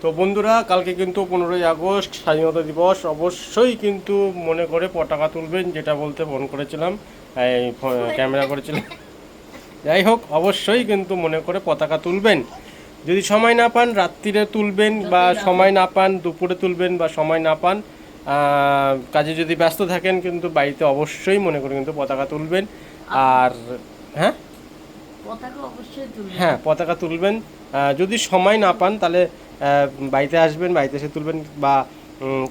তো বন্ধুরা, কালকে কিন্তু 15ই আগস্ট স্বাধীনতা দিবস। অবশ্যই কিন্তু মনে করে পতাকা তুলবেন, যেটা বলতে ফোন করেছিলাম, এই ক্যামেরা করেছিলাম। যাই হোক, অবশ্যই কিন্তু মনে করে পতাকা তুলবেন। যদি সময় না পান রাত্রিরে তুলবেন, বা সময় না পান দুপুরে তুলবেন, বা সময় না পান কাজে যদি ব্যস্ত থাকেন, কিন্তু বাড়িতে অবশ্যই মনে করে কিন্তু পতাকা তুলবেন। আর হ্যাঁ, হ্যাঁ, পতাকা তুলবেন। যদি সময় না পান তাহলে বাড়িতে আসবেন, বাড়িতে এসে তুলবেন, বা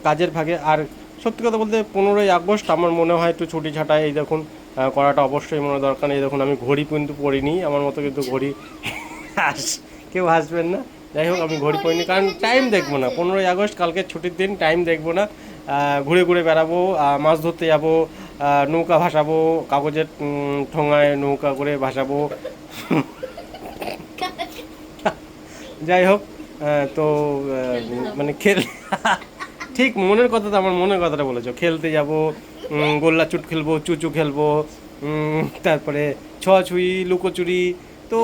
কাজের ভাগে। আর সত্যি কথা বলতে 15ই আগস্ট আমার মনে হয় একটু ছুটি ছাটাই এই দেখুন করাটা অবশ্যই মনে দরকার। এই দেখুন আমি ঘড়ি কিন্তু পরিনি, আমার মতো কিন্তু ঘড়ি কেউ হাসবেন না। যাই হোক, আমি ঘড়ি পরিনি, কারণ টাইম দেখবো না। 15ই আগস্ট কালকে ছুটির দিন, টাইম দেখবো না। ঘুরে ঘুরে বেড়াবো, মাছ ধরতে যাবো, নৌকা ভাসাবো, কাগজের ঠোঙায় নৌকা করে ভাসাবো। যাই হোক, তো মানে ঠিক মনের কথা, তো আমার মনের কথাটা বলেছো। খেলতে যাব, গোল্লা চুট খেলবো, চুচু খেলবো, তারপরে ছোঁয়াছুঁয়ি, লুকোচুরি। তো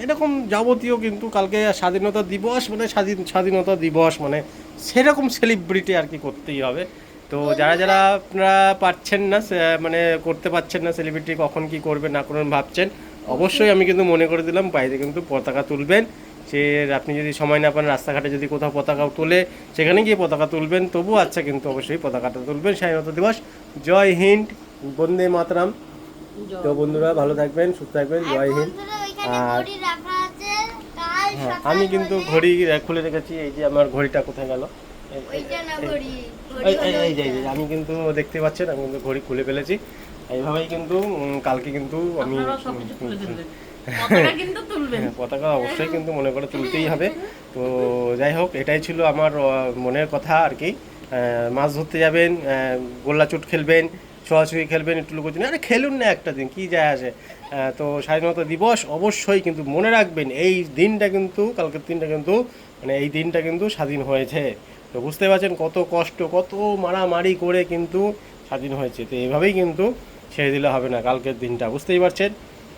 এরকম যাবতীয় কিন্তু কালকে স্বাধীনতা দিবস মানে স্বাধীনতা দিবস মানে সেরকম সেলিব্রিটি আর কি করতেই হবে। তো যারা যারা আপনারা পারছেন না, মানে করতে পারছেন না সেলিব্রিটি, কখন কি করবে না করবেন ভাবছেন, অবশ্যই আমি কিন্তু মনে করে দিলাম বাইরে কিন্তু পতাকা তুলবেন। সে আপনি যদি সময় না পান, রাস্তাঘাটে যদি কোথাও পতাকা তোলে, সেখানে গিয়ে পতাকা তুলবেন। তবু আচ্ছা, কিন্তু অবশ্যই পতাকাটা তুলবেন। স্বাধীনতা দিবস। জয় হিন্দ, বন্দে মাতরম। তো বন্ধুরা, ভালো থাকবেন, সুস্থ থাকবেন। জয় হিন্দ। আর হ্যাঁ, আমি কিন্তু ঘড়ি খুলে রেখেছি। এই যে আমার ঘড়িটা কোথায় গেল? আমি কিন্তু দেখতে পাচ্ছেন, আমি কিন্তু ঘড়ি খুলে ফেলেছি। এইভাবেই কিন্তু কালকে কিন্তু আমি পতাকা অবশ্যই কিন্তু মনে করে তুলতেই হবে। তো যাই হোক, এটাই ছিল আমার মনের কথা আর কি। মাছ ধরতে যাবেন, গোল্লা চুট খেলবেন, ছোঁয়াছুঁয়ি খেলবেন, একটু লুকোচুরি, আরে খেলুন না একটা দিন, কী যায় আসে। তো স্বাধীনতা দিবস অবশ্যই কিন্তু মনে রাখবেন, এই দিনটা কিন্তু, কালকের দিনটা কিন্তু, মানে এই দিনটা কিন্তু স্বাধীন হয়েছে। তো বুঝতে পারছেন কত কষ্ট, কত মারামারি করে কিন্তু স্বাধীন হয়েছে। তো এইভাবেই কিন্তু ছেড়ে দিলে হবে না কালকের দিনটা, বুঝতেই পারছেন।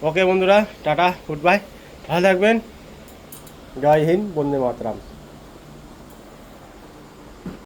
ওকে বন্ধুরা, টাটা, গুড বাই, ভালো থাকবেন। জয় হিন্দ, বন্দে মাতরম।